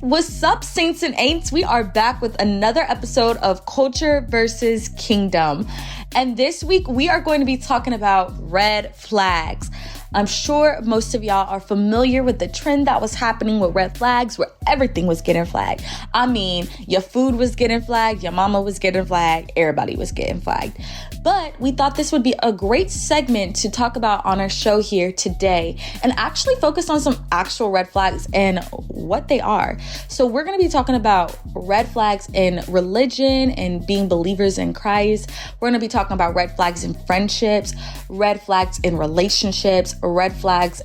What's up, saints and ain'ts? We are back with another episode of Culture versus Kingdom. And this week, we are going to be talking about red flags. I'm sure most of y'all are familiar with the trend that was happening with red flags, where everything was getting flagged. I mean, your food was getting flagged, your mama was getting flagged, everybody was getting flagged. But we thought this would be a great segment to talk about on our show here today and actually focus on some actual red flags and what they are. So we're going to be talking about red flags in religion and being believers in Christ. We're going to be talking about red flags in friendships, red flags in relationships, red flags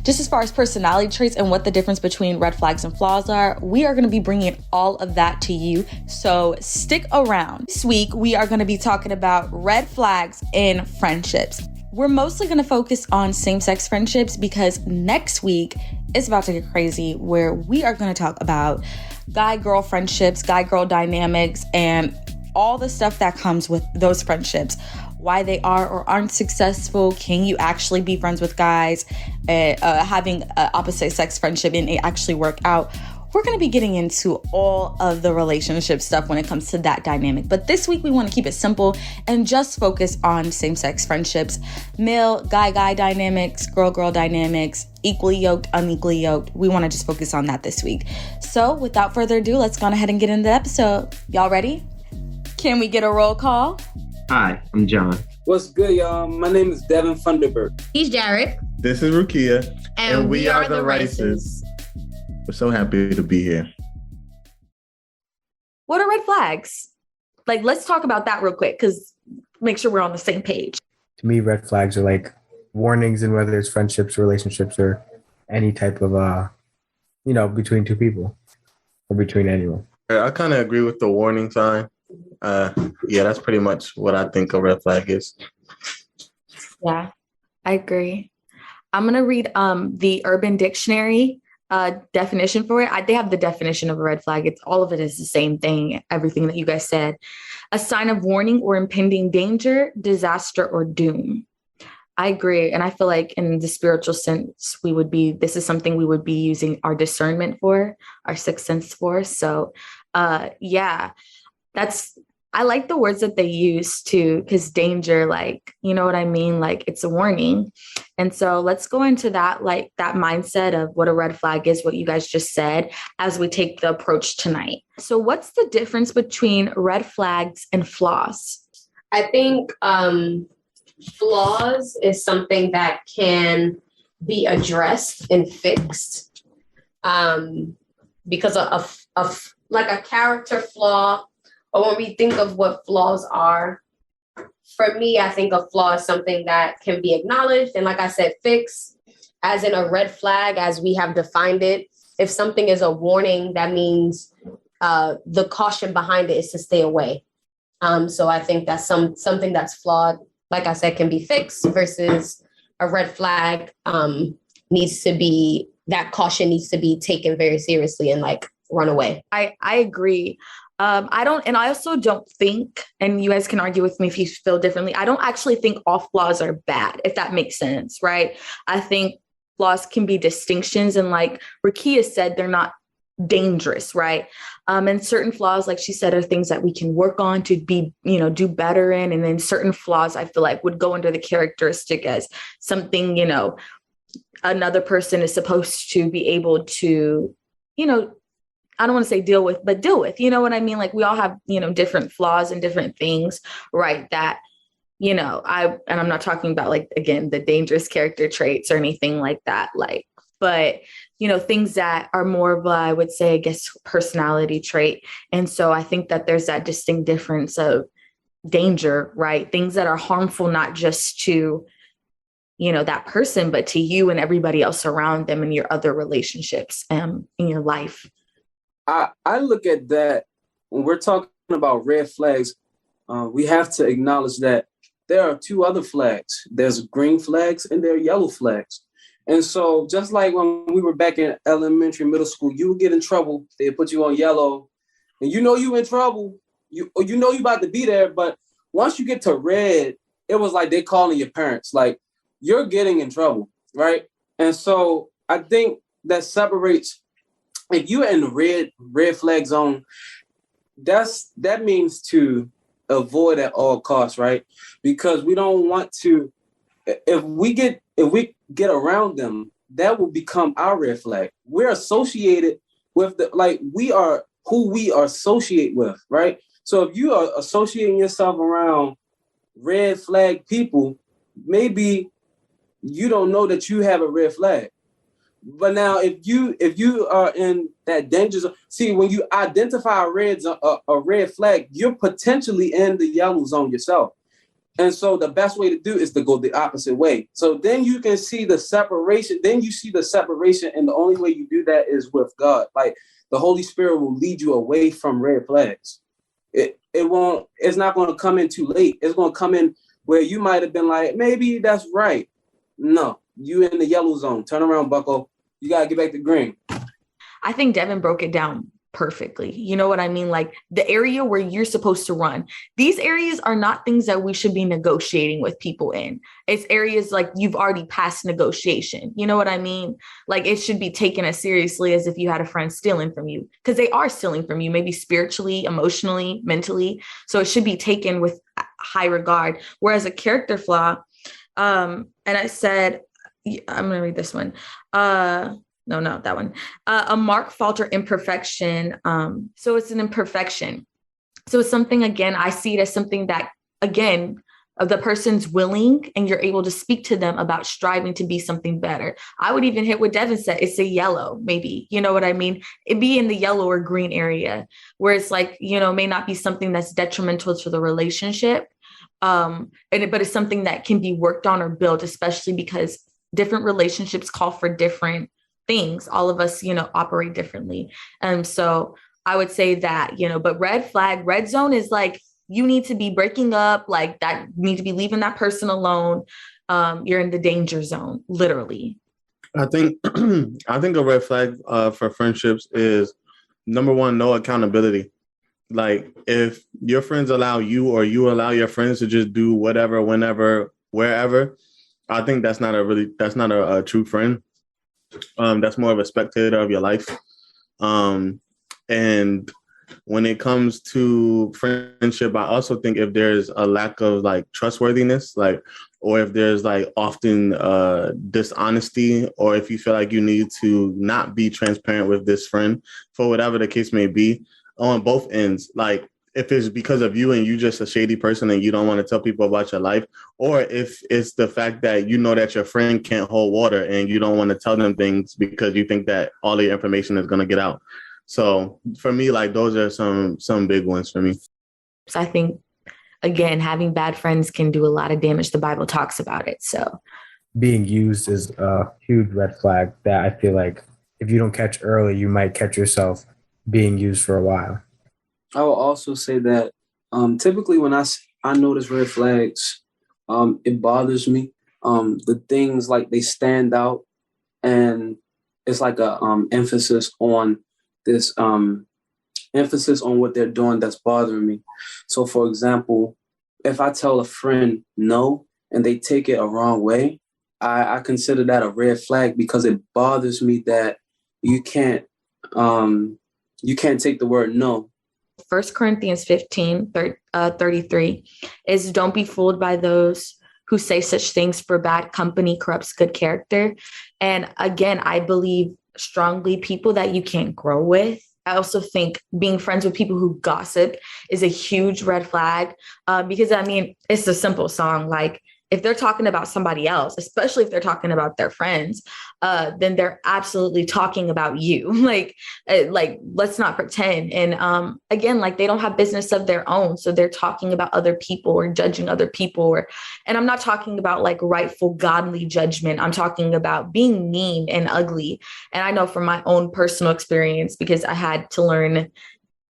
just as far as personality traits and what the difference between red flags and flaws are. We are going to be bringing all of that to you, so stick around. This week we are going to be talking about red flags in friendships. We're mostly going to focus on same-sex friendships because next week it's about to get crazy, where we are going to talk about guy-girl friendships, guy-girl dynamics, and all the stuff that comes with those friendships. Why they are or aren't successful. Can you actually be friends with guys? Having an opposite sex friendship and it actually work out? We're going to be getting into all of the relationship stuff when it comes to that dynamic. But this week we want to keep it simple and just focus on same-sex friendships, male, guy dynamics, girl dynamics, equally yoked, unequally yoked. We want to just focus on that this week. So without further ado, let's go ahead and get into the episode. Y'all ready? Can we get a roll call? Hi, I'm John. What's good, y'all? My name is Devin Funderburg. He's Jared. This is Rukia. And we are the Races. We're so happy to be here. What are red flags? Like, let's talk about that real quick, because make sure we're on the same page. To me, red flags are like warnings in whether it's friendships, relationships, or any type of, between two people or between anyone. I kind of agree with the warning sign. That's pretty much what I think a red flag is. Yeah, I agree. I'm going to read the Urban Dictionary definition for it. They have the definition of a red flag. All of it is the same thing, everything that you guys said. A sign of warning or impending danger, disaster, or doom. I agree. And I feel like in the spiritual sense, this is something we would be using our discernment for, our sixth sense for. So I like the words that they use too, because danger, like, you know what I mean? Like, it's a warning. And so let's go into that, like that mindset of what a red flag is, what you guys just said, as we take the approach tonight. So what's the difference between red flags and flaws? I think flaws is something that can be addressed and fixed because of like a character flaw. Or when we think of what flaws are, for me, I think a flaw is something that can be acknowledged. And like I said, fixed, as in a red flag, as we have defined it. If something is a warning, that means the caution behind it is to stay away. So I think that's something that's flawed, like I said, can be fixed versus a red flag that caution needs to be taken very seriously and like run away. I agree. I also don't think, and you guys can argue with me if you feel differently, I don't actually think all flaws are bad, if that makes sense, right? I think flaws can be distinctions, and like Rakia said, they're not dangerous, right? And certain flaws, like she said, are things that we can work on to be, do better in. And then certain flaws, I feel like, would go under the characteristic as something, another person is supposed to be able to, I don't want to say deal with, you know what I mean? Like, we all have, different flaws and different things, right? That, I'm not talking about, like, again, the dangerous character traits or anything like that, but things that are more of I would say, I guess, personality trait. And so I think that there's that distinct difference of danger, right? Things that are harmful, not just to, that person, but to you and everybody else around them and your other relationships in your life. I look at that when we're talking about red flags, we have to acknowledge that there are two other flags. There's green flags and there are yellow flags. And so just like when we were back in elementary, middle school, you would get in trouble. They put you on yellow and you in trouble. You about to be there. But once you get to red, it was like they calling your parents, like you're getting in trouble, right? And so I think that separates if you're in the red flag zone, that means to avoid at all costs, right? Because we don't want to. If we get around them, that will become our red flag. We're associated with we are who we are associate with, right? So if you are associating yourself around red flag people, maybe you don't know that you have a red flag. But now, if you are in that danger zone, see, when you identify a red flag, you're potentially in the yellow zone yourself. And so the best way to do is to go the opposite way. So then you can see the separation. Then you see the separation, and the only way you do that is with God. Like the Holy Spirit will lead you away from red flags. It's not going to come in too late. It's going to come in where you might have been like, maybe that's right. No, you in the yellow zone. Turn around, bucko. You got to get back to green. I think Devin broke it down perfectly. You know what I mean? Like the area where you're supposed to run. These areas are not things that we should be negotiating with people in. It's areas like you've already passed negotiation. You know what I mean? Like it should be taken as seriously as if you had a friend stealing from you, because they are stealing from you, maybe spiritually, emotionally, mentally. So it should be taken with high regard. Whereas a character flaw, and I said, I'm going to read this one. No, not that one. A mark, fault, or imperfection. So it's an imperfection. So it's something, again, I see it as something that, again, the person's willing and you're able to speak to them about striving to be something better. I would even hit what Devin said. It's a yellow, maybe, you know what I mean? It'd be in the yellow or green area where it's like, may not be something that's detrimental to the relationship. But it's something that can be worked on or built, especially because different relationships call for different things. All of us, operate differently. And so I would say that, but red flag, red zone is like, you need to be breaking up, like that, you need to be leaving that person alone. You're in the danger zone, literally. I think a red flag for friendships is, number one, no accountability. Like if your friends allow you or you allow your friends to just do whatever, whenever, wherever, I think that's not a true friend. That's more of a spectator of your life. And when it comes to friendship, I also think if there's a lack of like trustworthiness, or if there's like often dishonesty, or if you feel like you need to not be transparent with this friend for whatever the case may be on both ends, like if it's because of you and you just a shady person and you don't want to tell people about your life, or if it's the fact that you know that your friend can't hold water and you don't want to tell them things because you think that all the information is going to get out. So for me, like those are some big ones for me. So I think, again, having bad friends can do a lot of damage. The Bible talks about it. So being used is a huge red flag that I feel like if you don't catch early, you might catch yourself being used for a while. I will also say that typically when I notice red flags, it bothers me. The things like they stand out, and it's like a emphasis on this emphasis on what they're doing that's bothering me. So, for example, if I tell a friend no and they take it a wrong way, I consider that a red flag because it bothers me that you can't take the word no. 1 Corinthians 15:33 is, don't be fooled by those who say such things, for bad company corrupts good character. And again, I believe strongly people that you can't grow with. I also think being friends with people who gossip is a huge red flag because, it's a simple song. Like if they're talking about somebody else, especially if they're talking about their friends, then they're absolutely talking about you. Like, let's not pretend. And again, like they don't have business of their own. So they're talking about other people or judging other people. And I'm not talking about like rightful godly judgment. I'm talking about being mean and ugly. And I know from my own personal experience, because I had to learn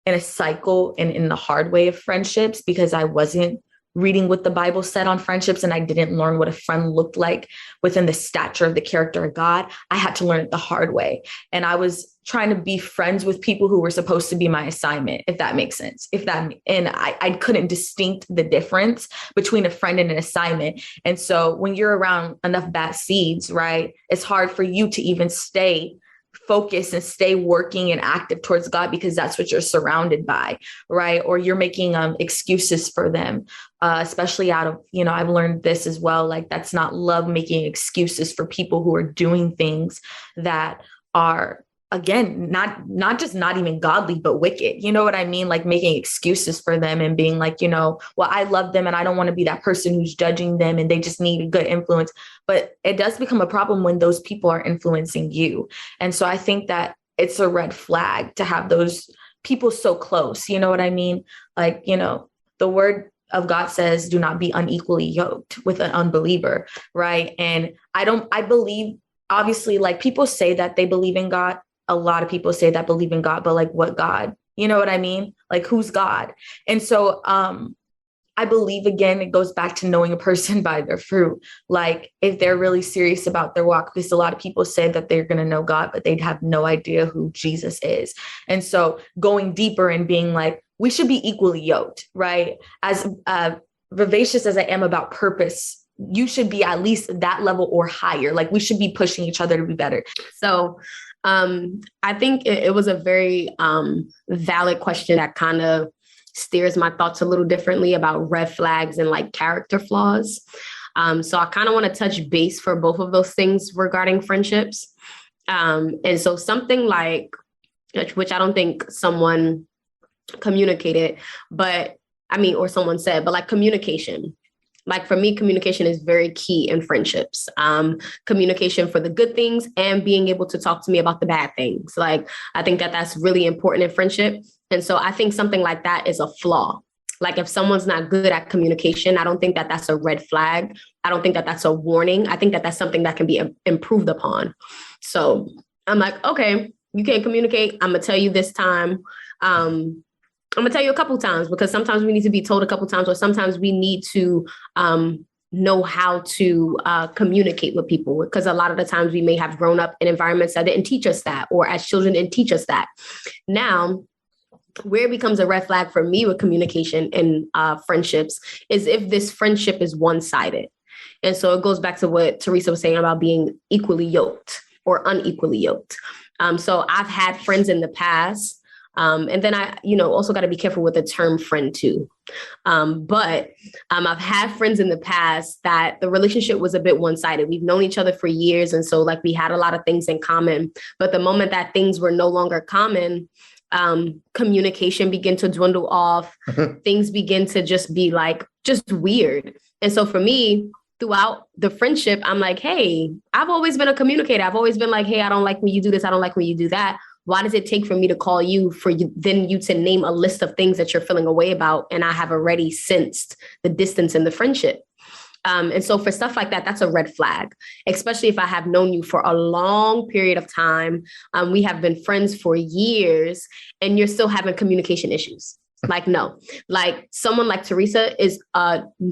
in a cycle and in the hard way of friendships, because I wasn't reading what the Bible said on friendships, and I didn't learn what a friend looked like within the stature of the character of God. I had to learn it the hard way. And I was trying to be friends with people who were supposed to be my assignment, if that makes sense. And I couldn't distinct the difference between a friend and an assignment. And so when you're around enough bad seeds, right, it's hard for you to even stay focus and stay working and active towards God because that's what you're surrounded by, right? Or you're making excuses for them, especially out of, I've learned this as well. Like, that's not love, making excuses for people who are doing things that are, again, not just not even godly, but wicked. You know what I mean? Like, making excuses for them and being like, well, I love them and I don't want to be that person who's judging them and they just need a good influence. But it does become a problem when those people are influencing you. And so I think that it's a red flag to have those people so close. You know what I mean? Like, the word of God says, do not be unequally yoked with an unbeliever. Right. And I believe, obviously, like, people say that they believe in God. A lot of people say that believe in God, but like, what God? You know what I mean? Like, who's God? And so I believe, again, it goes back to knowing a person by their fruit. Like, if they're really serious about their walk, because a lot of people say that they're going to know God, but they'd have no idea who Jesus is. And so going deeper and being like, we should be equally yoked, right? As vivacious as I am about purpose, you should be at least that level or higher. Like, we should be pushing each other to be better. So I think it was a very valid question that kind of steers my thoughts a little differently about red flags and like character flaws. So I kind of want to touch base for both of those things regarding friendships. And so something like, which I don't think someone communicated, or someone said, but like communication. Like, for me, communication is very key in friendships. Communication for the good things and being able to talk to me about the bad things. Like, I think that that's really important in friendship. And so I think something like that is a flaw. Like, if someone's not good at communication, I don't think that that's a red flag. I don't think that that's a warning. I think that that's something that can be improved upon. So I'm like, okay, you can't communicate. I'm going to tell you this time. I'm going to tell you a couple times, because sometimes we need to be told a couple times, or sometimes we need to know how to communicate with people, because a lot of the times we may have grown up in environments that didn't teach us that, or as children didn't teach us that. Now, where it becomes a red flag for me with communication in friendships is if this friendship is one-sided. And so it goes back to what Teresa was saying about being equally yoked or unequally yoked. So I've had friends in the past. And then I, also got to be careful with the term friend too. But I've had friends in the past that the relationship was a bit one-sided. We've known each other for years. And so like we had a lot of things in common. But the moment that things were no longer common, communication began to dwindle off. Things begin to just be like, just weird. And so for me, throughout the friendship, I'm like, hey, I've always been a communicator. I've always been like, hey, I don't like when you do this. I don't like when you do that. Why does it take for me to call you for you, then you to name a list of things that you're feeling away about? And I have already sensed the distance in the friendship. And so for stuff like that, that's a red flag, especially if I have known you for a long period of time. We have been friends for years and you're still having communication issues. Like, no, like someone like Teresa is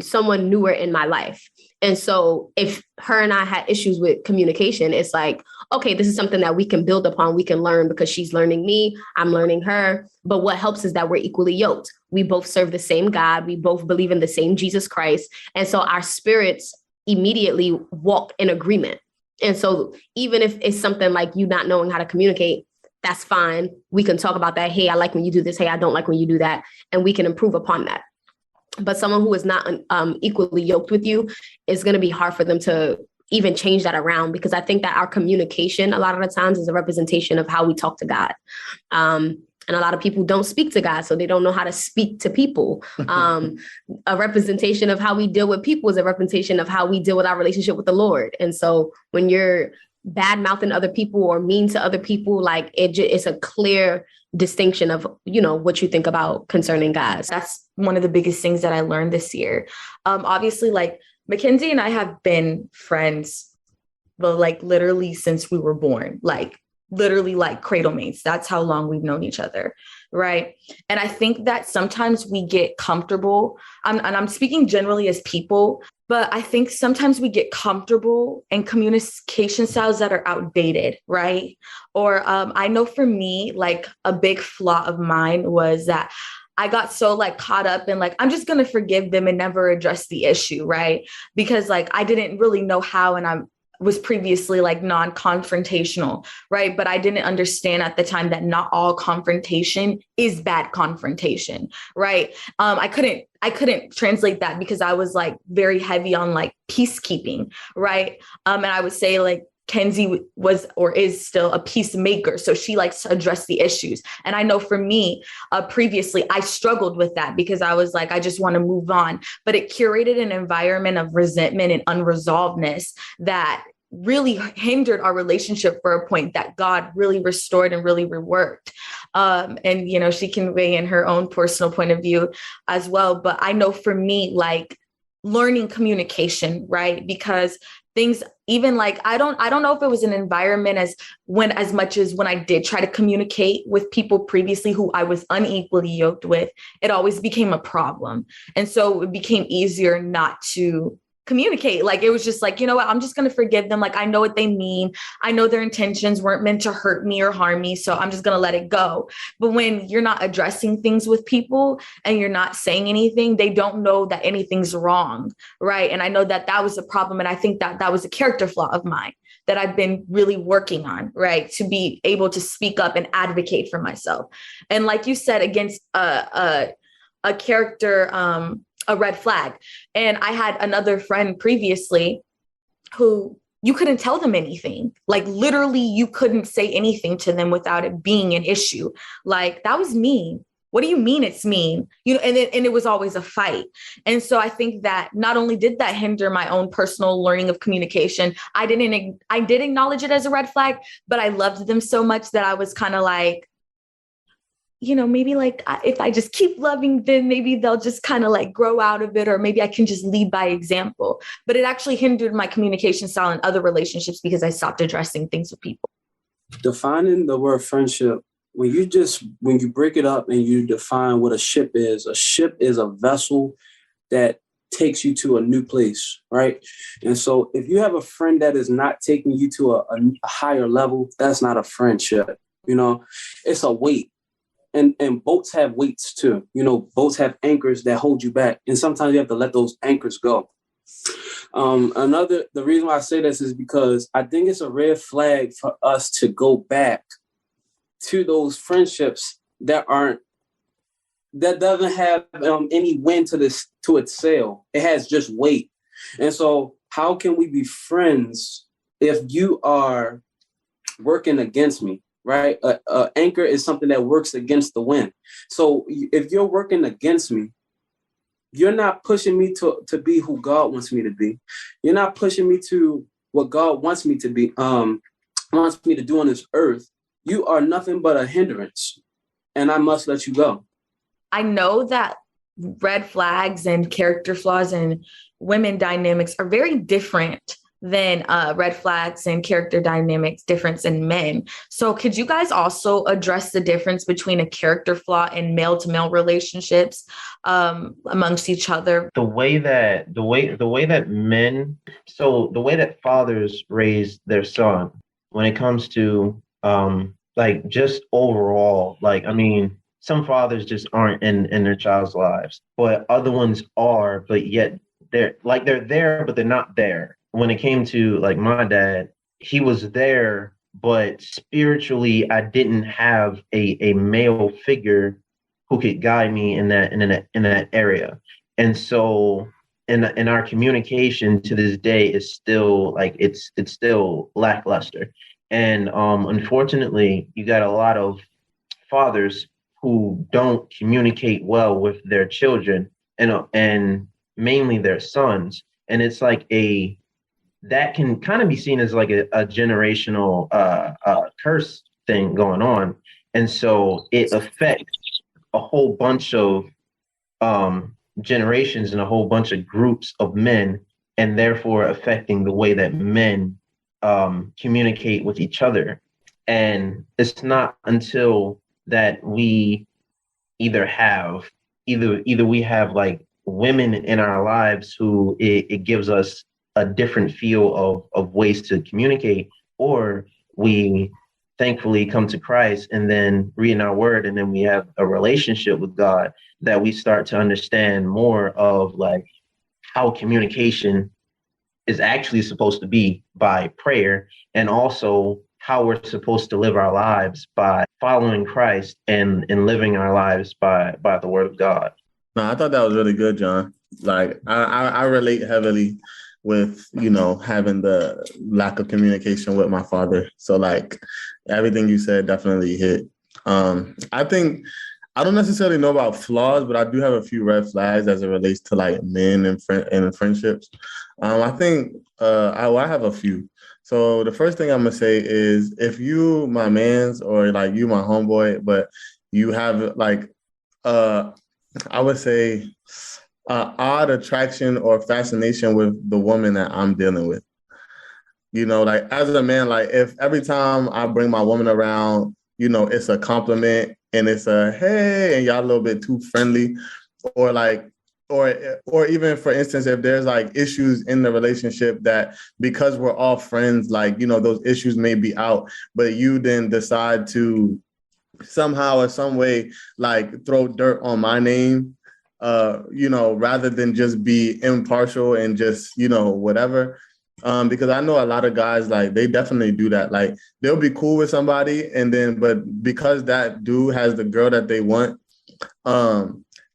someone newer in my life. And so if her and I had issues with communication, it's like, okay, this is something that we can build upon. We can learn because she's learning me. I'm learning her. But what helps is that we're equally yoked. We both serve the same God. We both believe in the same Jesus Christ. And so our spirits immediately walk in agreement. And so even if it's something like you not knowing how to communicate, that's fine. We can talk about that. Hey, I like when you do this. Hey, I don't like when you do that. And we can improve upon that. But someone who is not equally yoked with you, is going to be hard for them to even change that around, because I think that our communication a lot of the times is a representation of how we talk to God. And a lot of people don't speak to God, so they don't know how to speak to people. A representation of how we deal with people is a representation of how we deal with our relationship with the Lord. And so when you're bad mouthing other people or mean to other people, like it's a clear distinction of, what you think about concerning God. That's one of the biggest things that I learned this year. Obviously, like Mackenzie and I have been friends, but like literally since we were born, like literally like cradle mates. That's how long we've known each other. Right. And I think that sometimes we get comfortable, and I'm speaking generally as people, but I think sometimes we get comfortable in communication styles that are outdated. Right. Or I know for me, like a big flaw of mine was that I got so like caught up in like, I'm just going to forgive them and never address the issue. Right. Because like, I didn't really know how, and was previously like non-confrontational, right? But I didn't understand at the time that not all confrontation is bad confrontation, right? I couldn't translate that because I was like very heavy on like peacekeeping, right? And I would say like Kenzie was or is still a peacemaker. So she likes to address the issues. And I know for me, previously, I struggled with that because I was like, I just want to move on. But it curated an environment of resentment and unresolvedness that really hindered our relationship for a point that God really restored and really reworked. And, you know, she can weigh in her own personal point of view as well. But I know for me, like learning communication, right? Because things even like I don't know if it was an environment as much as when I did try to communicate with people previously who I was unequally yoked with, it always became a problem. And so it became easier not to communicate. Like it was just like, you know what, I'm just going to forgive them. Like I know what they mean. I know their intentions weren't meant to hurt me or harm me. So I'm just going to let it go. But when you're not addressing things with people and you're not saying anything, they don't know that anything's wrong. Right. And I know that that was a problem. And I think that that was a character flaw of mine that I've been really working on, right, to be able to speak up and advocate for myself. And like you said, against a character, a red flag. And I had another friend previously who you couldn't tell them anything. Like literally you couldn't say anything to them without it being an issue. Like that was mean. What do you mean it's mean? You know, and it was always a fight. And so I think that not only did that hinder my own personal learning of communication, I did acknowledge it as a red flag, but I loved them so much that I was kind of like, you know, maybe like if I just keep loving them, maybe they'll just kind of like grow out of it, or maybe I can just lead by example. But it actually hindered my communication style in other relationships because I stopped addressing things with people. Defining the word friendship, when you break it up and you define what a ship is a vessel that takes you to a new place, right? And so if you have a friend that is not taking you to a higher level, that's not a friendship. You know, it's a weight. And boats have weights too. You know, boats have anchors that hold you back. And sometimes you have to let those anchors go. The reason why I say this is because I think it's a red flag for us to go back to those friendships that doesn't have any wind to its sail. It has just weight. And so how can we be friends if you are working against me? Right? Anchor is something that works against the wind. So if you're working against me, you're not pushing me to be who God wants me to be. You're not pushing me to what God wants me to be, wants me to do on this earth. You are nothing but a hindrance, and I must let you go. I know that red flags and character flaws and women dynamics are very different than red flags and character dynamics difference in men. So could you guys also address the difference between a character flaw and male to male relationships amongst each other? The way that men, so the way that fathers raise their son when it comes to like just overall, like, I mean, some fathers just aren't in their child's lives, but other ones are, but yet they're there, but they're not there. When it came to like my dad, he was there, but spiritually, I didn't have a male figure who could guide me in that area. And so in our communication to this day is still like it's still lackluster. And unfortunately, you got a lot of fathers who don't communicate well with their children and mainly their sons. And it's like that can kind of be seen as like a generational curse thing going on. And so it affects a whole bunch of generations and a whole bunch of groups of men, and therefore affecting the way that men communicate with each other. And it's not until that we either we have like women in our lives who it gives us a different feel of ways to communicate, or we thankfully come to Christ and then read our word, and then we have a relationship with God that we start to understand more of like how communication is actually supposed to be by prayer, and also how we're supposed to live our lives by following Christ and living our lives by the word of God. No, I thought that was really good, John. Like I relate heavily with, having the lack of communication with my father. So like everything you said definitely hit. I think I don't necessarily know about flaws, but I do have a few red flags as it relates to like men and friendships. I think I have a few. So the first thing I'm gonna say is if you my man's or like you my homeboy, but you have like I would say odd attraction or fascination with the woman that I'm dealing with. Like as a man, like if every time I bring my woman around, it's a compliment and it's a hey, and y'all a little bit too friendly, or like, or even for instance, if there's like issues in the relationship that because we're all friends, like, those issues may be out, but you then decide to somehow or some way like throw dirt on my name, rather than just be impartial and just, whatever. Because I know a lot of guys, like they definitely do that. Like they'll be cool with somebody but because that dude has the girl that they want,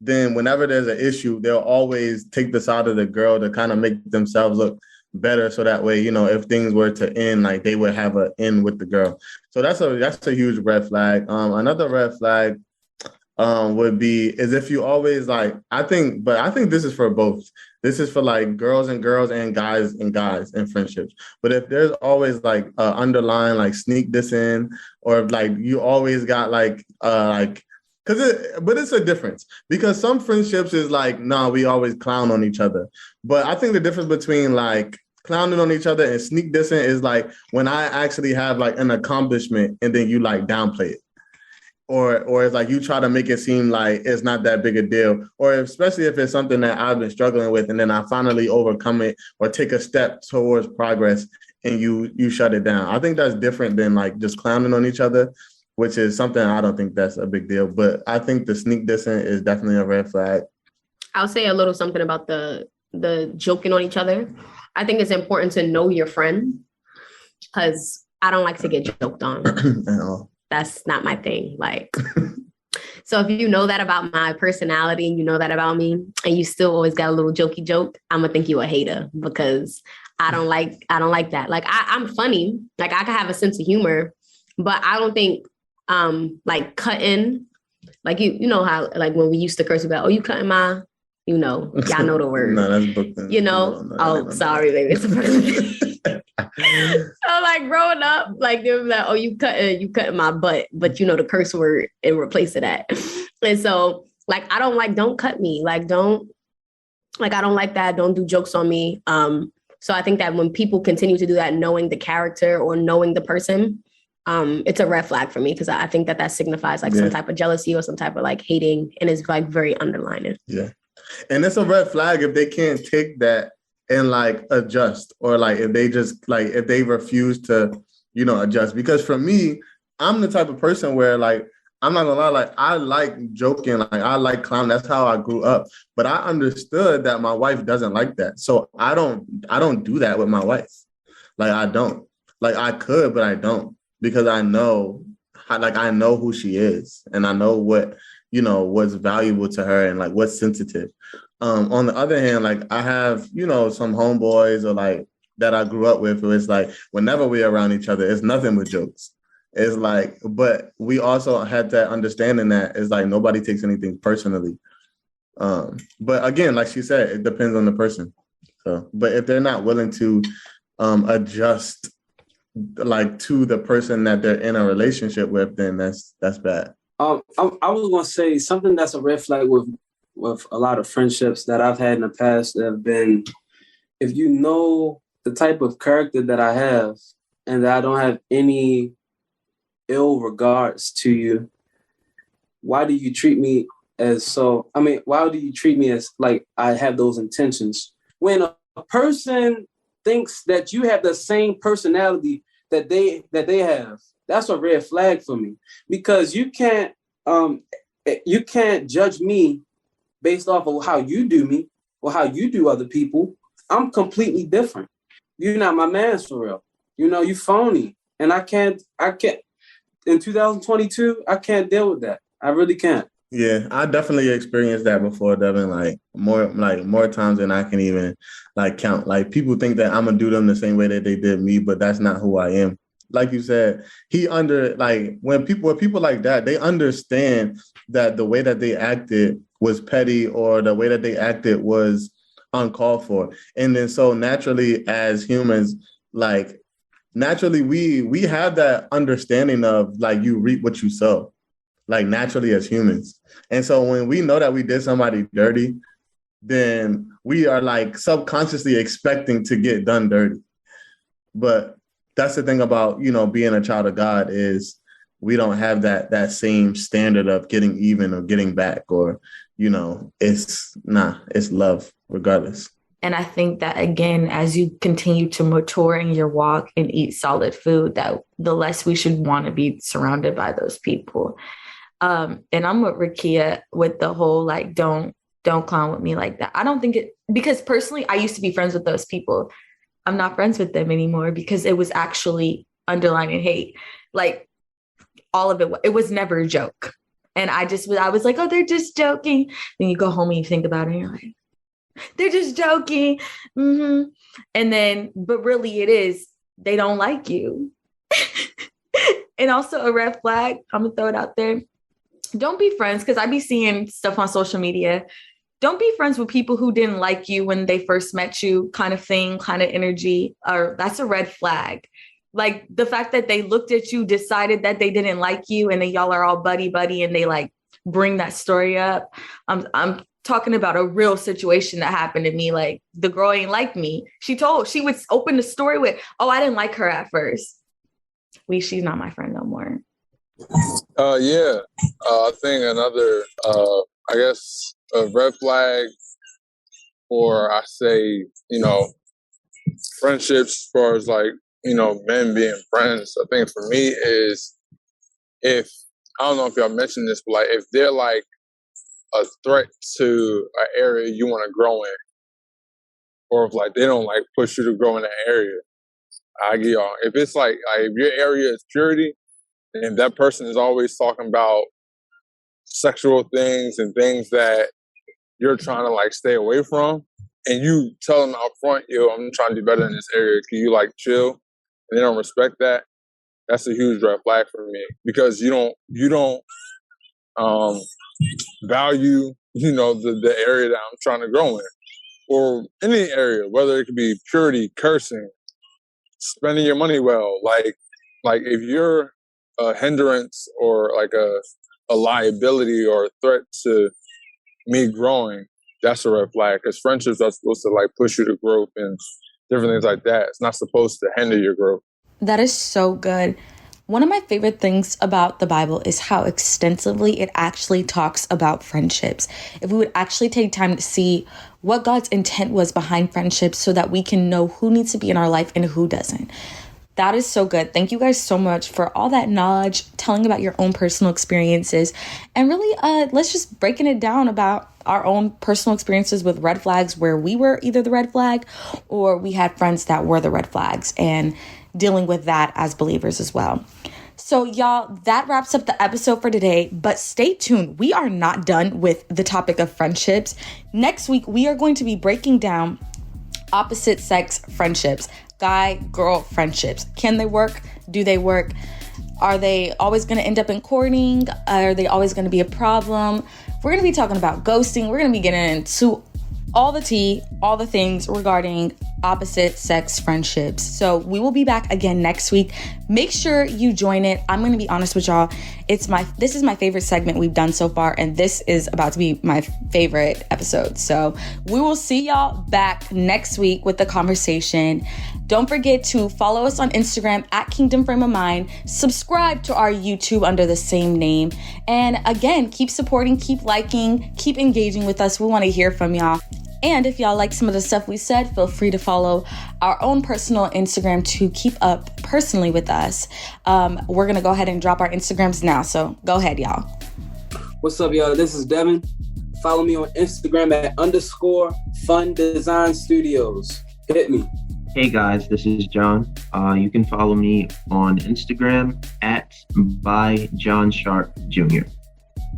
then whenever there's an issue, they'll always take the side of the girl to kind of make themselves look better. So that way, if things were to end, like they would have an end with the girl. So that's a huge red flag. Another red flag would be is if you always like, I think this is for both. This is for like girls and guys in friendships. But if there's always like underlying like sneak this in, or if like you always got like but it's a difference because some friendships is like, nah, we always clown on each other. But I think the difference between like clowning on each other and sneak dissing is like when I actually have like an accomplishment and then you like downplay it. Or it's like you try to make it seem like it's not that big a deal, or especially if it's something that I've been struggling with and then I finally overcome it or take a step towards progress and you shut it down. I think that's different than like just clowning on each other, which is something I don't think that's a big deal. But I think the sneak dissing is definitely a red flag. I'll say a little something about the joking on each other. I think it's important to know your friend because I don't like to get joked on. At all. That's not my thing. Like, so if you know that about my personality and you know that about me and you still always got a little jokey joke, I'm gonna think you a hater because I don't like that. Like I'm funny. Like I can have a sense of humor, but I don't think like cutting, like you know how like when we used to curse about, oh, you cutting my, y'all know the word. No, that's Brooklyn. No, sorry, baby. It's a Brooklyn. So like growing up, like they were like, oh, you cutting my butt, but the curse word in replace of that. And so like I don't like, don't cut me. Like don't, like I don't like that. Don't do jokes on me. So I think that when people continue to do that, knowing the character or knowing the person, it's a red flag for me because I think that signifies like some type of jealousy or some type of like hating, and it's like very underlining. Yeah. And it's a red flag if they can't take that and like adjust, or like if they just like if they refuse to, adjust. Because for me, I'm the type of person where like I'm not gonna lie, like I like joking, like I like clown. That's how I grew up. But I understood that my wife doesn't like that. So I don't do that with my wife. Like I don't. Like I could, but I don't. Because I know who she is and I know what, what's valuable to her and like what's sensitive. On the other hand, like I have, some homeboys or like that I grew up with where it's like whenever we're around each other, it's nothing but jokes. It's like, but we also had that understanding that it's like nobody takes anything personally. But again, like she said, it depends on the person. So, but if they're not willing to adjust like to the person that they're in a relationship with, then that's bad. I was gonna say something that's a red flag with a lot of friendships that I've had in the past that have been, if you know the type of character that I have and that I don't have any ill regards to you, why do you treat me as so? I mean, why do you treat me as like I have those intentions? When a person thinks that you have the same personality that they have, that's a red flag for me, because you can't judge me based off of how you do me or how you do other people. I'm completely different. you're not my man for real. You know, you phony. And I can't, in 2022, I can't deal with that. I really can't. Yeah, I definitely experienced that before, Devin. More times than I can even count. Like, people think that I'm gonna do them the same way that they did me, but that's not who I am. Like you said, when people like that, they understand that the way that they acted was petty, or the way that they acted was uncalled for. And then so naturally, as humans, naturally we have that understanding of you reap what you sow, naturally as humans. And so when we know that we did somebody dirty, then we are subconsciously expecting to get done dirty. But that's the thing about, being a child of God, is we don't have that same standard of getting even or getting back, or, it's love regardless. And I think that, again, as you continue to mature in your walk and eat solid food, that the less we should want to be surrounded by those people. And I'm with Rakia with the whole, don't clown with me like that. I don't think because personally, I used to be friends with those people. I'm not friends with them anymore because it was actually underlining hate. All of it was never a joke. And I was like, oh, they're just joking. Then you go home and you think about it and you're like, they're just joking. Mm-hmm. And then, but really it is, they don't like you. And also a red flag, I'm gonna throw it out there. Don't be friends, because I be seeing stuff on social media. Don't be friends with people who didn't like you when they first met you, kind of thing, kind of energy. Or that's a red flag. The fact that they looked at you, decided that they didn't like you, and then y'all are all buddy, and they bring that story up. I'm talking about a real situation that happened to me. The girl ain't like me. She would open the story with, oh, I didn't like her at first. She's not my friend no more. I think another, I guess, a red flag, or I say, friendships as far as men being friends. I think for me is, I don't know if y'all mentioned this, but if they're a threat to an area you want to grow in, or if they don't push you to grow in that area, I get y'all. If it's if your area is purity, and that person is always talking about sexual things and things that you're trying to stay away from, and you tell them out front, yo, I'm trying to do better in this area, can you chill? And they don't respect that. That's a huge red flag for me, because you don't value, the area that I'm trying to grow in, or any area, whether it could be purity, cursing, spending your money well. If you're a hindrance or a liability or a threat to me growing, that's a red flag, because friendships are supposed to push you to growth and different things like that. It's not supposed to hinder your growth. That is so good. One of my favorite things about the Bible is how extensively it actually talks about friendships. If we would actually take time to see what God's intent was behind friendships, so that we can know who needs to be in our life and who doesn't. That is so good. Thank you guys so much for all that knowledge, telling about your own personal experiences, and really let's just breaking it down about our own personal experiences with red flags, where we were either the red flag or we had friends that were the red flags, and dealing with that as believers as well. So y'all, that wraps up the episode for today, but stay tuned. We are not done with the topic of friendships. Next week, we are going to be breaking down opposite sex friendships, guy-girl friendships. Can they work? Do they work? Are they always going to end up in courting? Are they always going to be a problem? We're going to be talking about ghosting. We're going to be getting into all the tea, all the things regarding opposite sex friendships. So we will be back again next week. Make sure you join it. I'm going to be honest with y'all. This is my favorite segment we've done so far, and this is about to be my favorite episode. So we will see y'all back next week with the conversation. Don't forget to follow us on Instagram at Kingdom Frame of Mind. Subscribe to our YouTube under the same name. And again, keep supporting, keep liking, keep engaging with us. We want to hear from y'all. And if y'all like some of the stuff we said, feel free to follow our own personal Instagram to keep up personally with us. We're going to go ahead and drop our Instagrams now. So go ahead, y'all. What's up, y'all? This is Devin. Follow me on Instagram at _Fun Design Studios. Hit me. Hey guys, this is John. You can follow me on Instagram at by John Sharp Jr.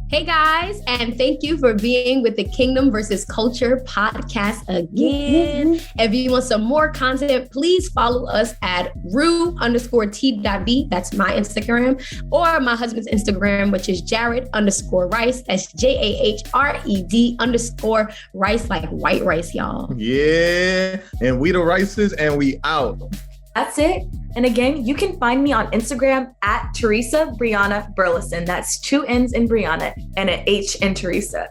Hey guys, and thank you for being with the Kingdom versus Culture podcast again. If you want some more content, please follow us at ru_t.b. That's my Instagram, or my husband's Instagram, which is Jared_Rice. That's JAHRED_Rice, like white rice, y'all. Yeah, and we the Rices, and we out. That's it. And again, you can find me on Instagram at Teresa Brianna Burleson. That's 2 N's in Brianna and an H in Teresa.